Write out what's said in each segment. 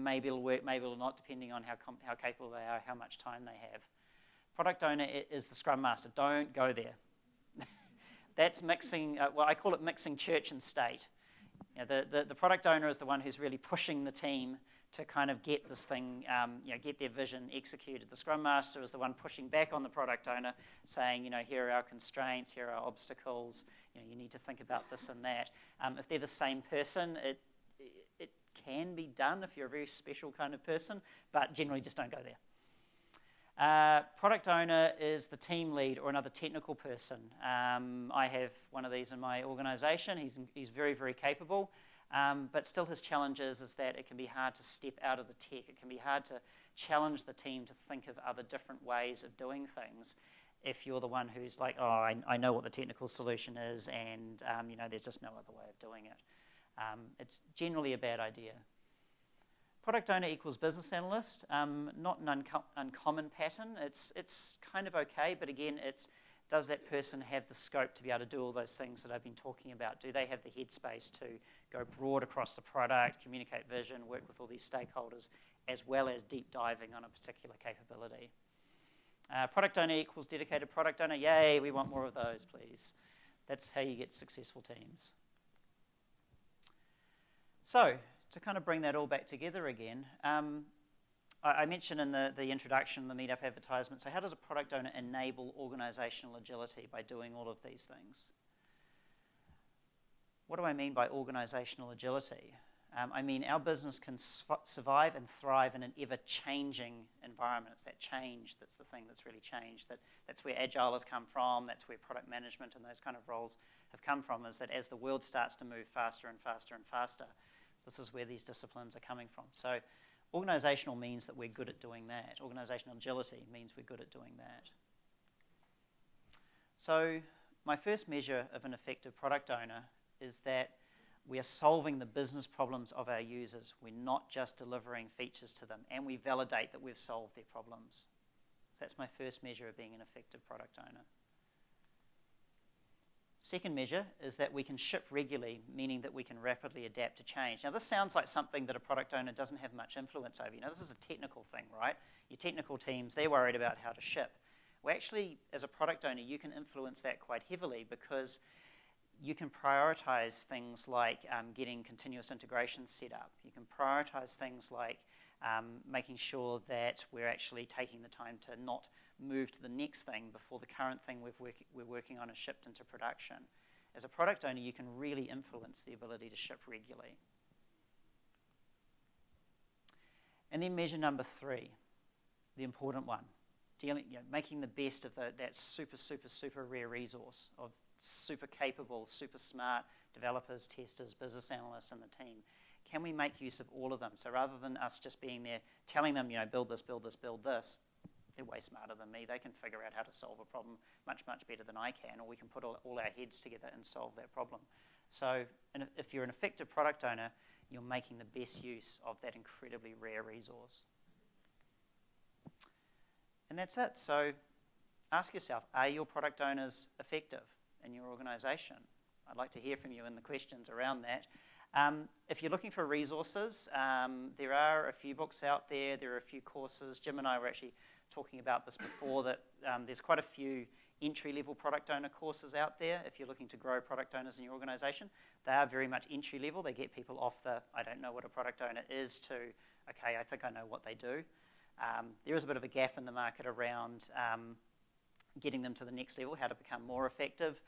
maybe it'll work, maybe it'll not, depending on how capable they are, how much time they have. Product owner is the Scrum Master. Don't go there. That's mixing, I call it mixing church and state. You know, the product owner is the one who's really pushing the team to kind of get this thing, get their vision executed. The Scrum Master is the one pushing back on the product owner, saying, here are our constraints, here are our obstacles, you need to think about this and that. If they're the same person, it can be done if you're a very special kind of person, but generally just don't go there. Product owner is the team lead or another technical person. I have one of these in my organization. He's very, very capable, but still his challenge is that it can be hard to step out of the tech. It can be hard to challenge the team to think of other different ways of doing things if you're the one who's like, oh, I know what the technical solution is, and there's just no other way of doing it. It's generally a bad idea. Product owner equals business analyst, not an uncommon pattern. It's kind of okay, but again, does that person have the scope to be able to do all those things that I've been talking about? Do they have the headspace to go broad across the product, communicate vision, work with all these stakeholders, as well as deep diving on a particular capability? Product owner equals dedicated product owner. Yay, we want more of those, please. That's how you get successful teams. So, to kind of bring that all back together again, I mentioned in the introduction, the Meetup advertisement, so how does a product owner enable organizational agility by doing all of these things? What do I mean by organizational agility? I mean our business can survive and thrive in an ever-changing environment. It's that change that's the thing that's really changed. That's where Agile has come from, that's where product management and those kind of roles have come from, is that as the world starts to move faster and faster and faster, this is where these disciplines are coming from. So organizational means that we're good at doing that. Organizational agility means we're good at doing that. So my first measure of an effective product owner is that we are solving the business problems of our users. We're not just delivering features to them, and we validate that we've solved their problems. So that's my first measure of being an effective product owner. Second measure is that we can ship regularly, meaning that we can rapidly adapt to change. Now, this sounds like something that a product owner doesn't have much influence over. This is a technical thing, right? Your technical teams, they're worried about how to ship. Well, actually, as a product owner, you can influence that quite heavily because you can prioritize things like getting continuous integration set up. You can prioritize things like making sure that we're actually taking the time to not move to the next thing before the current thing we're working on is shipped into production. As a product owner, you can really influence the ability to ship regularly. And then measure number 3, the important one, making the best of that super, super, super rare resource of super capable, super smart developers, testers, business analysts in the team. Can we make use of all of them? So rather than us just being there telling them, build this, build this, build this, they're way smarter than me. They can figure out how to solve a problem much, much better than I can, or we can put all our heads together and solve that problem. So if you're an effective product owner, you're making the best use of that incredibly rare resource. And that's it. So ask yourself, are your product owners effective in your organization? I'd like to hear from you in the questions around that. If you're looking for resources, there are a few books out there. There are a few courses. Jim and I were actually talking about this before, that there's quite a few entry-level product owner courses out there if you're looking to grow product owners in your organization. They are very much entry-level. They get people off the, I don't know what a product owner is, to, okay, I think I know what they do. There is a bit of a gap in the market around getting them to the next level, how to become more effective.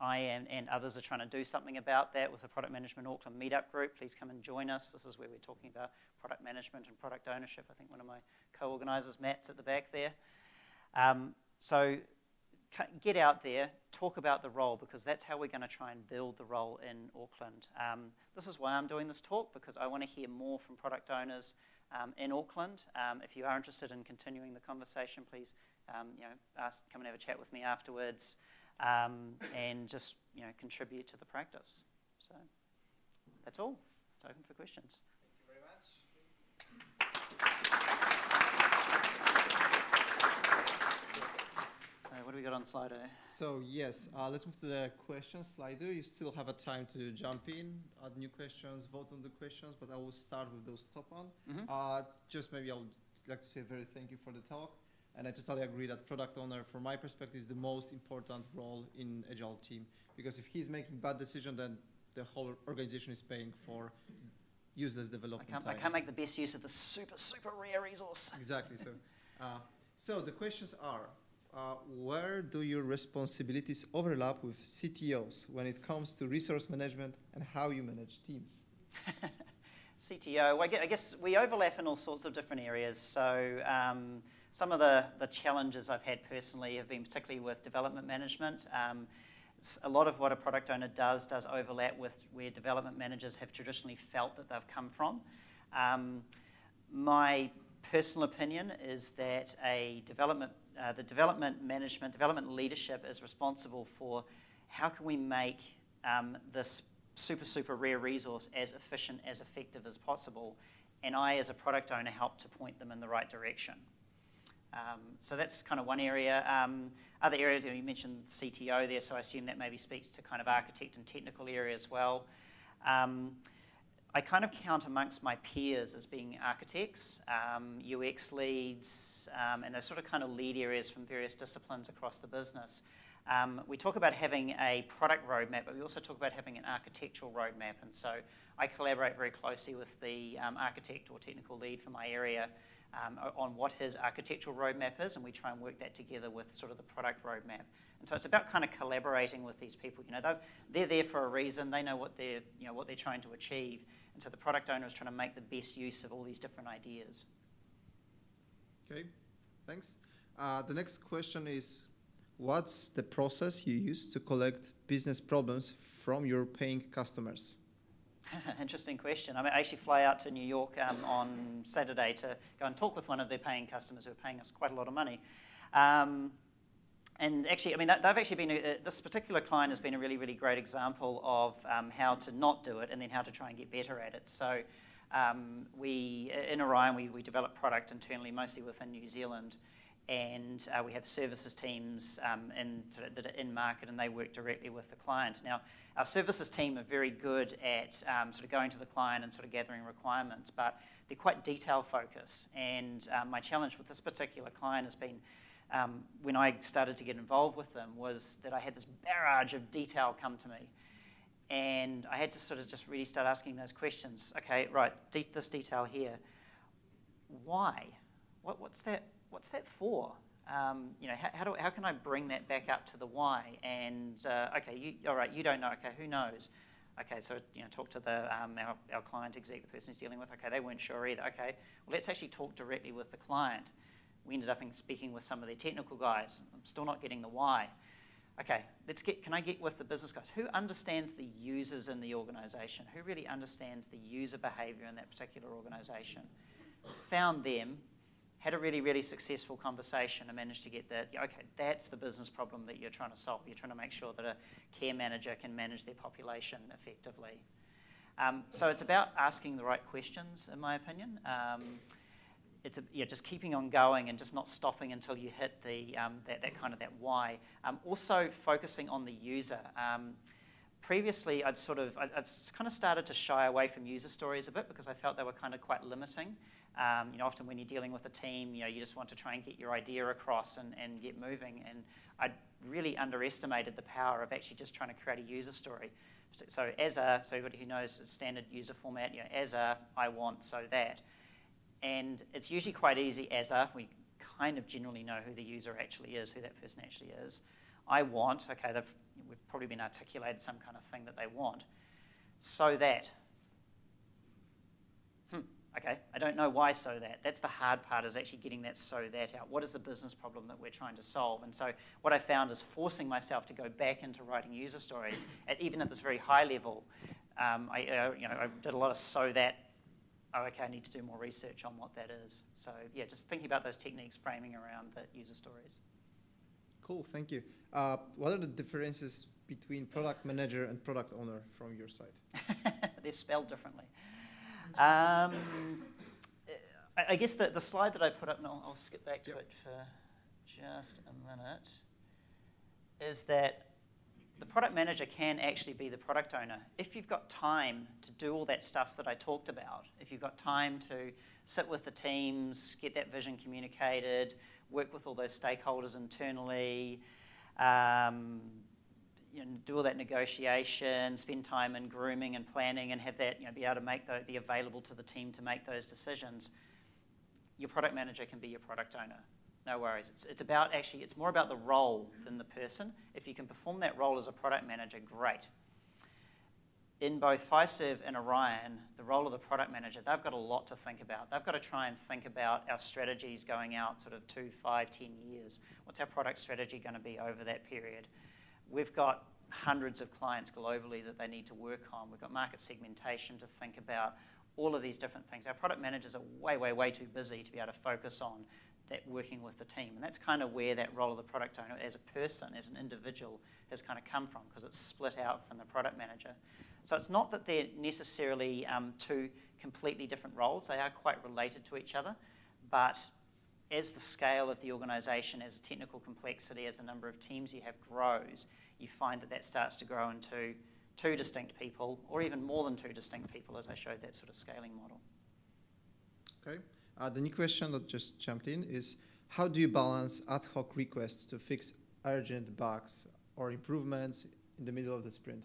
I and others are trying to do something about that with the Product Management Auckland Meetup group. Please come and join us. This is where we're talking about product management and product ownership. I think one of my co-organisers, Matt's at the back there. So get out there, talk about the role, because that's how we're going to try and build the role in Auckland. This is why I'm doing this talk, because I want to hear more from product owners in Auckland. If you are interested in continuing the conversation, please come and have a chat with me afterwards. And just contribute to the practice. So that's all. It's open for questions. Thank you very much. So what do we got on on Slido. So yes, let's move to the questions, Slido. You still have a time to jump in, add new questions, vote on the questions, but I will start with those top one. Just maybe I would like to say very thank you for the talk. And I totally agree that product owner, from my perspective, is the most important role in Agile team. Because if he's making bad decision, then the whole organization is paying for useless development time. I can't make the best use of the super, super rare resource. Exactly. So the questions are, where do your responsibilities overlap with CTOs when it comes to resource management and how you manage teams? CTO, well, I guess we overlap in all sorts of different areas. So some of the challenges I've had personally have been particularly with development management. A lot of what a product owner does overlap with where development managers have traditionally felt that they've come from. My personal opinion is that the development management, development leadership is responsible for how can we make this super, super rare resource as efficient, as effective as possible, and I, as a product owner, help to point them in the right direction. So that's kind of one area. Other areas, you mentioned CTO there, so I assume that maybe speaks to kind of architect and technical area as well. I kind of count amongst my peers as being architects, UX leads, and those sort of kind of lead areas from various disciplines across the business. We talk about having a product roadmap, but we also talk about having an architectural roadmap, and so I collaborate very closely with the architect or technical lead for my area on what his architectural roadmap is, and we try and work that together with sort of the product roadmap. And so it's about kind of collaborating with these people. You know, they're there for a reason. They know what they're trying to achieve, and so the product owner is trying to make the best use of all these different ideas. Okay, thanks. The next question is, what's the process you use to collect business problems from your paying customers? Interesting question. I actually fly out to New York on Saturday to go and talk with one of their paying customers who are paying us quite a lot of money. And actually, I mean, they've actually been, this particular client has been a really, really great example of how to not do it and then how to try and get better at it. So in Orion, we develop product internally, mostly within New Zealand. And we have services teams that are in market, and they work directly with the client. Now, our services team are very good at sort of going to the client and sort of gathering requirements, but they're quite detail focused. And my challenge with this particular client has been, when I started to get involved with them, was that I had this barrage of detail come to me. And I had to sort of just really start asking those questions. Okay, right, this detail here. Why? What's that? What's that for? You know, how can I bring that back up to the why? And okay, all right, you don't know. Okay, who knows? Okay, so you know, talk to our client exec, the person who's dealing with. Okay, they weren't sure either. Okay, well, let's actually talk directly with the client. We ended up speaking with some of their technical guys. I'm still not getting the why. Okay, can I get with the business guys? Who understands the users in the organization? Who really understands the user behavior in that particular organization? Found them. Had a really, really successful conversation and managed to get that, okay, that's the business problem that you're trying to solve. You're trying to make sure that a care manager can manage their population effectively. So it's about asking the right questions, in my opinion. It's just keeping on going and just not stopping until you hit that why. Also focusing on the user. Previously, I'd kind of started to shy away from user stories a bit because I felt they were kind of quite limiting. You know, often when you're dealing with a team, you know, you just want to try and get your idea across and get moving. And I really underestimated the power of actually just trying to create a user story. So so everybody who knows the standard user format, you know, I want, so that. And it's usually quite easy we kind of generally know who the user actually is, who that person actually is. I want, okay, we've probably been articulated some kind of thing that they want. So that. Okay, I don't know why so that. That's the hard part, is actually getting that so that out. What is the business problem that we're trying to solve? And so what I found is forcing myself to go back into writing user stories, even at this very high level. I did a lot of so that. Oh, okay, I need to do more research on what that is. So yeah, just thinking about those techniques, framing around the user stories. Cool, thank you. What are the differences between product manager and product owner from your side? They're spelled differently. I guess the slide that I put up, and I'll skip back to it for just a minute. is that the product manager can actually be the product owner. If you've got time to do all that stuff that I talked about, if you've got time to sit with the teams, get that vision communicated, work with all those stakeholders internally, do all that negotiation, spend time in grooming and planning, and have that be able to be available to the team to make those decisions, your product manager can be your product owner. No worries. It's more about the role than the person. If you can perform that role as a product manager, great. In both Fiserv and Orion, the role of the product manager, they've got a lot to think about. They've got to try and think about our strategies going out sort of 2, 5, 10 years. What's our product strategy going to be over that period? We've got hundreds of clients globally that they need to work on. We've got market segmentation to think about, all of these different things. Our product managers are way, way, way too busy to be able to focus on that working with the team. And that's kind of where that role of the product owner as a person, as an individual, has kind of come from, because it's split out from the product manager. So it's not that they're necessarily two completely different roles. They are quite related to each other. But as the scale of the organization, as the technical complexity, as the number of teams you have grows, you find that starts to grow into two distinct people, or even more than two distinct people, as I showed that sort of scaling model. Okay. The new question that just jumped in is, how do you balance ad hoc requests to fix urgent bugs or improvements in the middle of the sprint,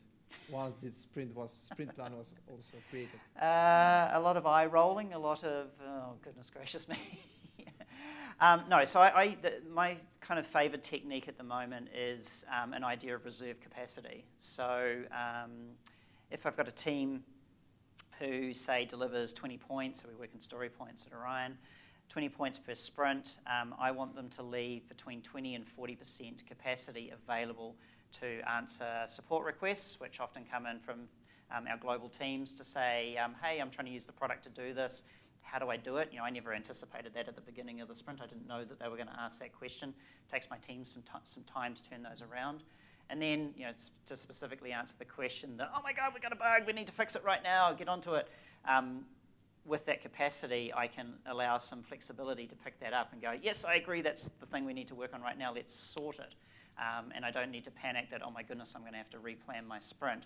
once the sprint plan was also created? A lot of eye rolling, a lot of, oh goodness gracious me. No, so my kind of favoured technique at the moment is an idea of reserve capacity. So if I've got a team who, say, delivers 20 points, so we work in story points at Orion, 20 points per sprint, I want them to leave between 20 and 40% capacity available to answer support requests, which often come in from our global teams to say, hey, I'm trying to use the product to do this. How do I do it? I never anticipated that at the beginning of the sprint. I didn't know that they were going to ask that question. It takes my team some time to turn those around. And then, to specifically answer the question that, oh my God, we've got a bug, we need to fix it right now, get onto it. With that capacity, I can allow some flexibility to pick that up and go, yes, I agree, that's the thing we need to work on right now, let's sort it. And I don't need to panic that, oh my goodness, I'm going to have to replan my sprint.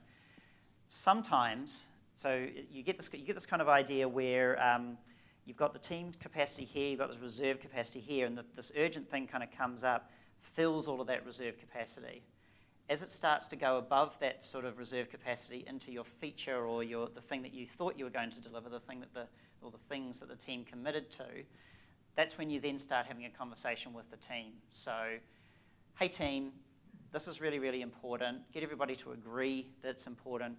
Sometimes, so you get this kind of idea where you've got the team capacity here, you've got this reserve capacity here, and this urgent thing kind of comes up, fills all of that reserve capacity. As it starts to go above that sort of reserve capacity into your feature or the thing that you thought you were going to deliver, the things that the team committed to, that's when you then start having a conversation with the team. So, hey team, this is really, really important. Get everybody to agree that it's important.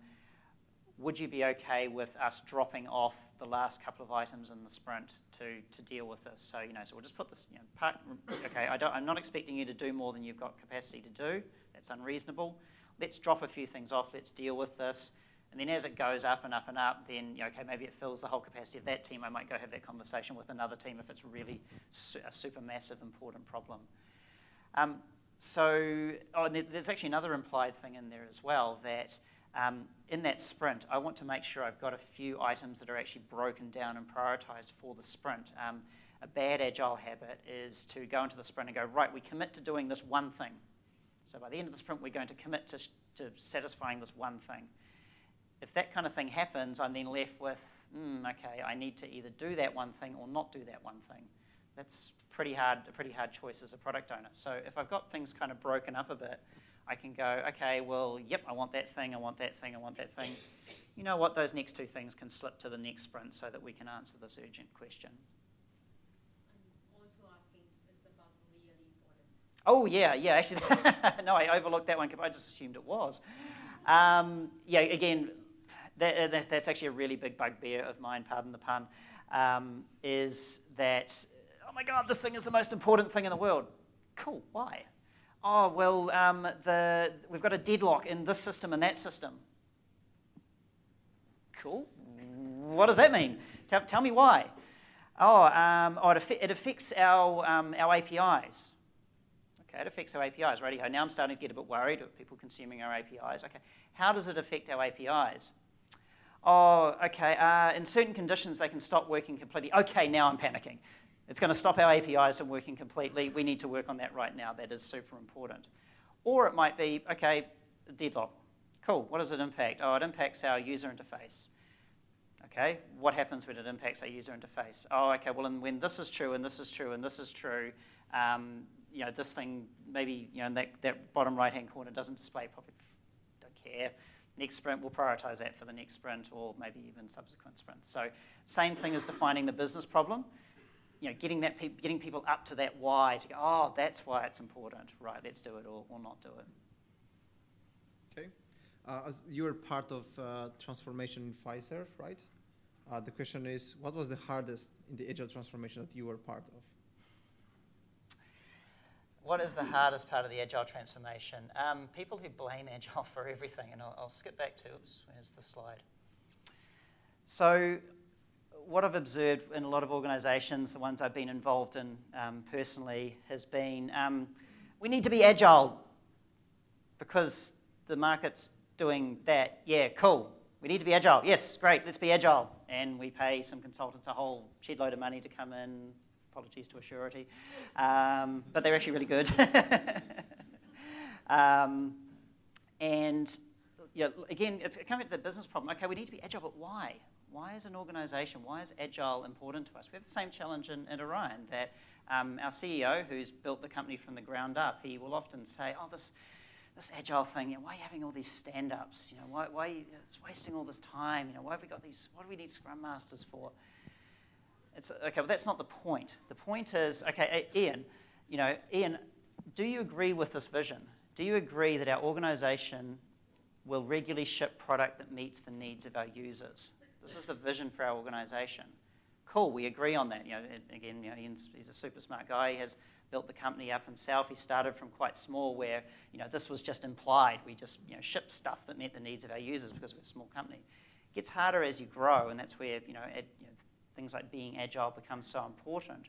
Would you be okay with us dropping off the last couple of items in the sprint to deal with this? So, so we'll just put this, okay, I'm not expecting you to do more than you've got capacity to do. That's unreasonable. Let's drop a few things off. Let's deal with this. And then as it goes up and up and up, then, okay, maybe it fills the whole capacity of that team. I might go have that conversation with another team if it's really a super massive, important problem. And there's actually another implied thing in there as well, that in that sprint, I want to make sure I've got a few items that are actually broken down and prioritized for the sprint. A bad Agile habit is to go into the sprint and go, right, we commit to doing this one thing. So by the end of the sprint, we're going to commit to satisfying this one thing. If that kind of thing happens, I'm then left with, okay, I need to either do that one thing or not do that one thing. That's a pretty hard choice as a product owner. So if I've got things kind of broken up a bit, I can go, okay, well, yep, I want that thing, I want that thing, I want that thing. You know what, those next two things can slip to the next sprint so that we can answer this urgent question. I'm also asking, is the bug really important? Oh, yeah, actually, no, I overlooked that one, I just assumed it was. Yeah, again, that's actually a really big bugbear of mine, pardon the pun, is that, oh my God, this thing is the most important thing in the world. Cool, why? Oh, well, we've got a deadlock in this system and that system. Cool. What does that mean? Tell me why. It affects our APIs. Okay, it affects our APIs, righty-ho. Now I'm starting to get a bit worried of people consuming our APIs. Okay, how does it affect our APIs? Oh, okay, in certain conditions they can stop working completely. Okay, now I'm panicking. It's going to stop our APIs from working completely. We need to work on that right now. That is super important. Or it might be, okay, deadlock. Cool, what does it impact? Oh, it impacts our user interface. Okay, what happens when it impacts our user interface? Oh, okay, well, and when this is true, and this is true, and this is true, this thing maybe, in that bottom right-hand corner doesn't display properly. Don't care. Next sprint, we'll prioritize that for the next sprint, or maybe even subsequent sprints. So same thing as defining the business problem. Getting people up to that why, to go, oh, that's why it's important. Right, let's do it or not do it. Okay. As you were part of transformation in Pfizer, right? The question is, what was the hardest in the Agile transformation that you were part of? What is the hardest part of the Agile transformation? People who blame Agile for everything, and I'll skip back to, where's the slide? So what I've observed in a lot of organizations, the ones I've been involved in personally, has been, we need to be Agile because the market's doing that. Yeah, cool. We need to be Agile. Yes, great, let's be Agile. And we pay some consultants a whole shed load of money to come in. Apologies to a surety. But they're actually really good. And again, it's coming to the business problem. Okay, we need to be Agile, but why? Why is an organization, why is Agile important to us? We have the same challenge in Orion, that our CEO, who's built the company from the ground up, he will often say, oh, this Agile thing, why are you having all these stand-ups? Why it's wasting all this time? Why have we got these? What do we need Scrum Masters for? It's okay, but that's not the point. The point is, okay, Ian, do you agree with this vision? Do you agree that our organisation will regularly ship product that meets the needs of our users? This is the vision for our organisation. Cool, we agree on that. Again, Ian's he's a super smart guy. He has built the company up himself. He started from quite small, where this was just implied. We just shipped stuff that met the needs of our users because we're a small company. It gets harder as you grow, and that's where things like being Agile become so important.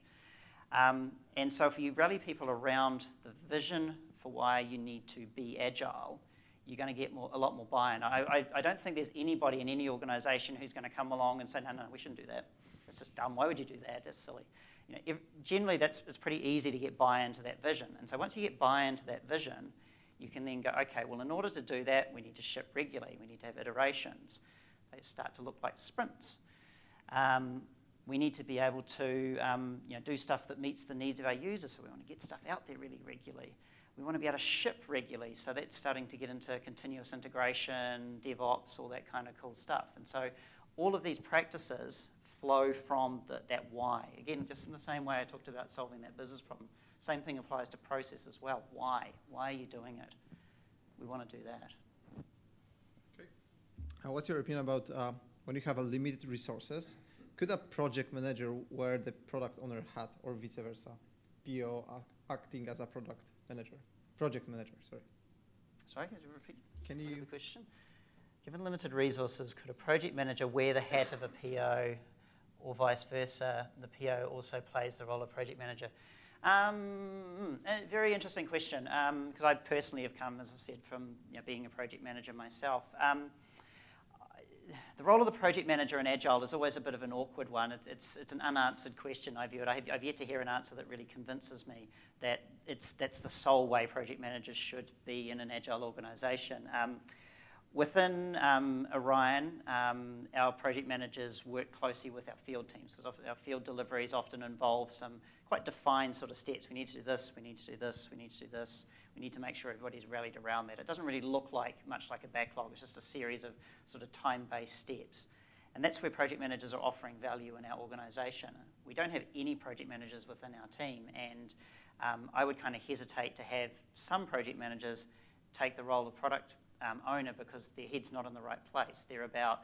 And so if you rally people around the vision for why you need to be Agile, you're going to get a lot more buy-in. I don't think there's anybody in any organisation who's going to come along and say, no, we shouldn't do that. That's just dumb. Why would you do that? That's silly. Generally, it's pretty easy to get buy-in to that vision. And so once you get buy-in to that vision, you can then go, okay, well, in order to do that, we need to ship regularly. We need to have iterations. They start to look like sprints. We need to be able to do stuff that meets the needs of our users. So we want to get stuff out there really regularly. We want to be able to ship regularly. So that's starting to get into continuous integration, DevOps, all that kind of cool stuff. And so all of these practices flow from that why. Again, just in the same way I talked about solving that business problem. Same thing applies to process as well. Why? Why are you doing it? We want to do that. Okay. What's your opinion about when you have a limited resources? Could a project manager wear the product owner hat, or vice versa? PO acting as a project manager, sorry. Sorry, could you repeat the question? Given limited resources, could a project manager wear the hat of a PO, or vice versa? The PO also plays the role of project manager. A very interesting question, because I personally have come, as I said, from being a project manager myself. The role of the project manager in Agile is always a bit of an awkward one. It's an unanswered question, I view it. I've yet to hear an answer that really convinces me that that's the sole way project managers should be in an Agile organisation. Within Orion, our project managers work closely with our field teams. So our field deliveries often involve some quite defined sort of steps. We need to do this, we need to do this, we need to do this. We need to make sure everybody's rallied around that. It doesn't really look much like a backlog. It's just a series of sort of time-based steps. And that's where project managers are offering value in our organisation. We don't have any project managers within our team, and I would kind of hesitate to have some project managers take the role of product owner because their head's not in the right place. They're about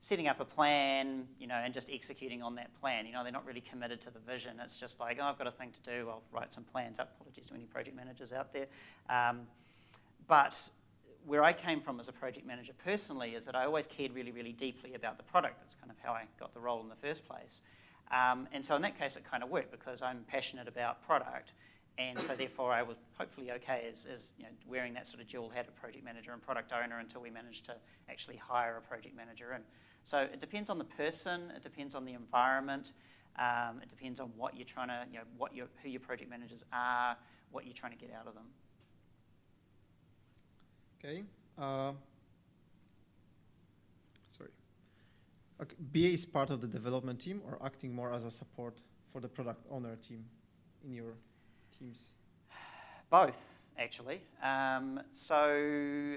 setting up a plan, and just executing on that plan. They're not really committed to the vision. It's just like, oh, I've got a thing to do. I'll write some plans up. Apologies to any project managers out there. But where I came from as a project manager personally is that I always cared really, really deeply about the product. That's kind of how I got the role in the first place. And so in that case, it kind of worked because I'm passionate about product. And so therefore, I was hopefully okay as wearing that sort of dual hat of project manager and product owner until we managed to actually hire a project manager in. So it depends on the person, it depends on the environment, it depends on what you're trying to, who your project managers are, what you're trying to get out of them. Okay. Sorry. Okay. BA is part of the development team or acting more as a support for the product owner team in your teams? Both, actually. So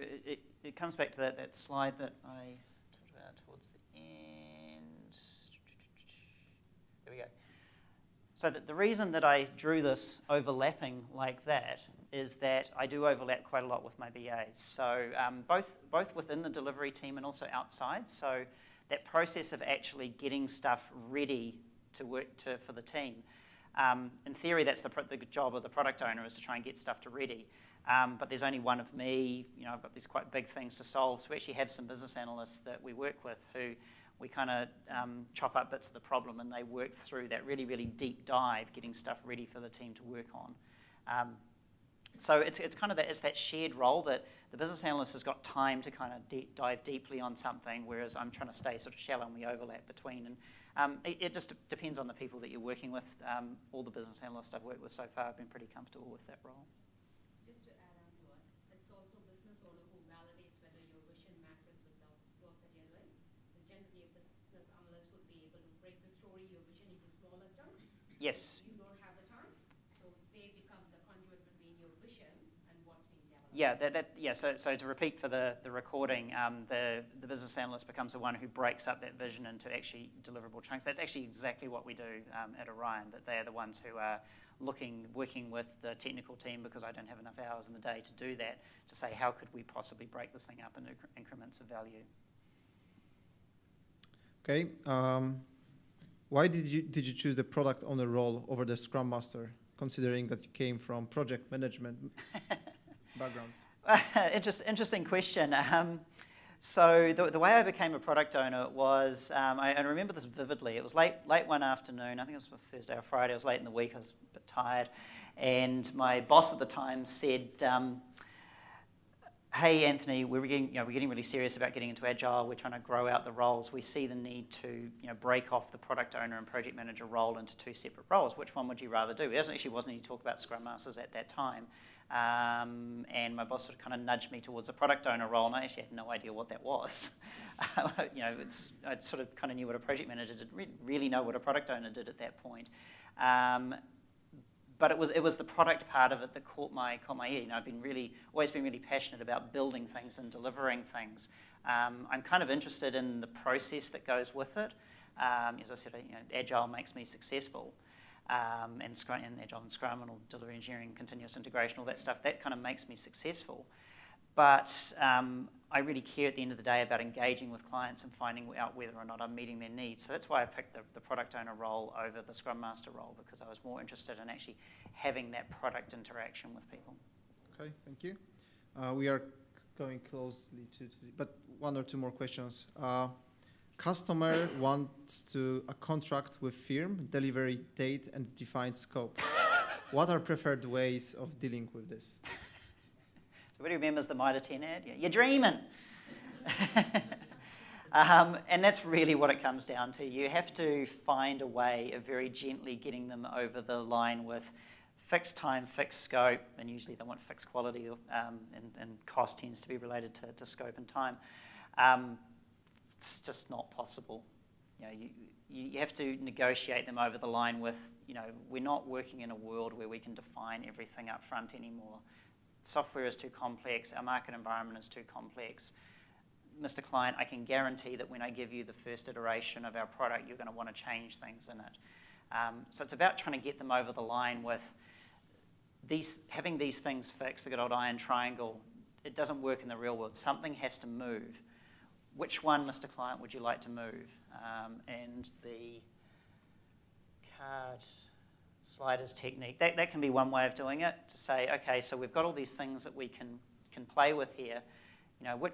it comes back to that slide that I talked about towards the end. There we go. So the reason that I drew this overlapping like that is that I do overlap quite a lot with my BAs. So both within the delivery team and also outside. So that process of actually getting stuff ready to work for the team. In theory, that's the job of the product owner, is to try and get stuff to ready. But there's only one of me. I've got these quite big things to solve. So we actually have some business analysts that we work with who we kind of chop up bits of the problem, and they work through that really, really deep dive, getting stuff ready for the team to work on. So it's kind of that shared role that the business analyst has got time to kind of dive deeply on something, whereas I'm trying to stay sort of shallow, and we overlap between. And it just depends on the people that you're working with. All the business analysts I've worked with so far have been pretty comfortable with that role. Just to add on to it, it's also a business owner who validates whether your vision matches with the work that you're doing. So generally, a business analyst would be able to break the story, your vision, into smaller chunks. Yes. You don't have the time, so they become the conduit between your vision and what's being developed. Yeah, So to repeat for the recording, the business analyst becomes the one who breaks up that vision into actually deliverable chunks. That's actually exactly what we do at Orion. That they are the ones who are working with the technical team, because I don't have enough hours in the day to do that, to say how could we possibly break this thing up into increments of value. Okay. Why did you choose the product owner role over the Scrum Master, considering that you came from project management background? Interesting question. So the way I became a product owner was, I remember this vividly. It was late one afternoon. I think it was Thursday or Friday. It was late in the week. I was a bit tired. And my boss at the time said, hey, Anthony, we're getting really serious about getting into Agile. We're trying to grow out the roles. We see the need to break off the product owner and project manager role into two separate roles. Which one would you rather do? There actually wasn't any talk about Scrum Masters at that time. And my boss sort of kind of nudged me towards the product owner role, and I actually had no idea what that was. I sort of kind of knew what a project manager did, really know what a product owner did at that point. But it was the product part of it that caught my ear. I've always been really passionate about building things and delivering things. I'm kind of interested in the process that goes with it. As I said, Agile makes me successful. And Agile and Scrum and all delivery engineering, continuous integration, all that stuff, that kind of makes me successful. But I really care at the end of the day about engaging with clients and finding out whether or not I'm meeting their needs. So that's why I picked the product owner role over the Scrum Master role, because I was more interested in actually having that product interaction with people. Okay, thank you. We are going closely but one or two more questions. Customer wants a contract with firm, delivery date, and defined scope. What are preferred ways of dealing with this? Everybody remembers the Mitre 10 ad? Yeah, you're dreaming. And that's really what it comes down to. You have to find a way of very gently getting them over the line with fixed time, fixed scope, and usually they want fixed quality, and cost tends to be related to scope and time. It's just not possible. You have to negotiate them over the line with, we're not working in a world where we can define everything up front anymore. Software is too complex. Our market environment is too complex. Mr. Client, I can guarantee that when I give you the first iteration of our product, you're going to want to change things in it. So it's about trying to get them over the line with having these things fixed, the good old iron triangle. It doesn't work in the real world. Something has to move. Which one, Mr. Client, would you like to move? And the card sliders technique, that can be one way of doing it, to say, okay, so we've got all these things that we can play with here.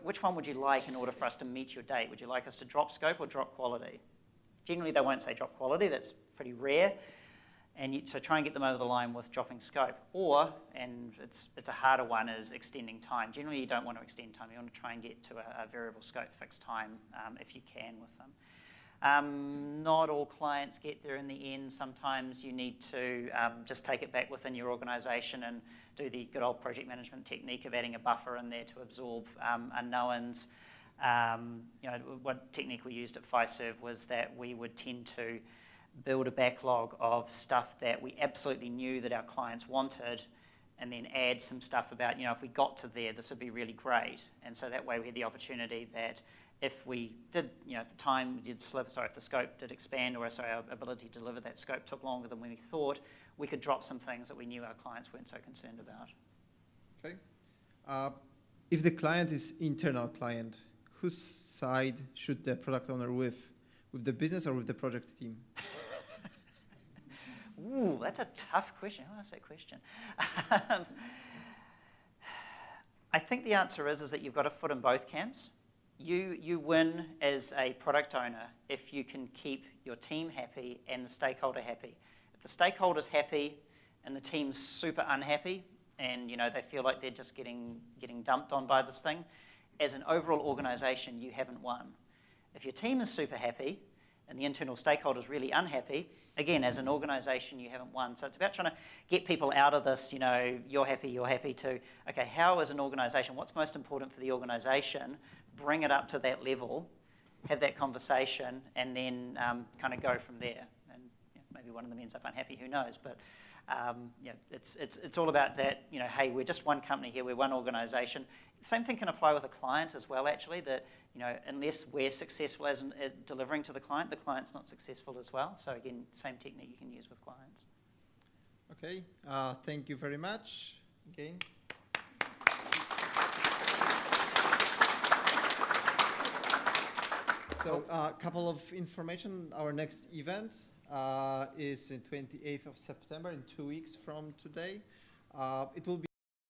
Which one would you like in order for us to meet your date? Would you like us to drop scope or drop quality? Generally, they won't say drop quality. That's pretty rare. And so try and get them over the line with dropping scope. Or, and it's a harder one, is extending time. Generally, you don't want to extend time. You want to try and get to a variable scope, fixed time, if you can with them. Not all clients get there in the end. Sometimes you need to just take it back within your organisation and do the good old project management technique of adding a buffer in there to absorb unknowns. What technique we used at Fiserv was that we would tend to build a backlog of stuff that we absolutely knew that our clients wanted, and then add some stuff about, if we got to there, this would be really great. And so that way we had the opportunity that if we did, if the time did slip, if the scope did expand, or our ability to deliver that scope took longer than we thought, we could drop some things that we knew our clients weren't so concerned about. Okay. If the client is internal client, whose side should the product owner with the business or with the project team? Ooh, that's a tough question. Who asked that question? I think the answer is that you've got a foot in both camps. You win as a product owner if you can keep your team happy and the stakeholder happy. If the stakeholder's happy and the team's super unhappy and they feel like they're just getting dumped on by this thing, as an overall organisation, you haven't won. If your team is super happy and the internal stakeholder is really unhappy, again, as an organisation, you haven't won. So it's about trying to get people out of this, you're happy, to, okay, how as an organisation, what's most important for the organisation, bring it up to that level, have that conversation, and then kind of go from there. And maybe one of them ends up unhappy, who knows, but it's all about that, hey, we're just one company here, we're one organisation. The same thing can apply with a client as well, actually, that unless we're successful as delivering to the client's not successful as well. So again, same technique you can use with clients. Okay, thank you very much. Again. So a couple of information. Our next event is the 28th of September, in 2 weeks from today. It will be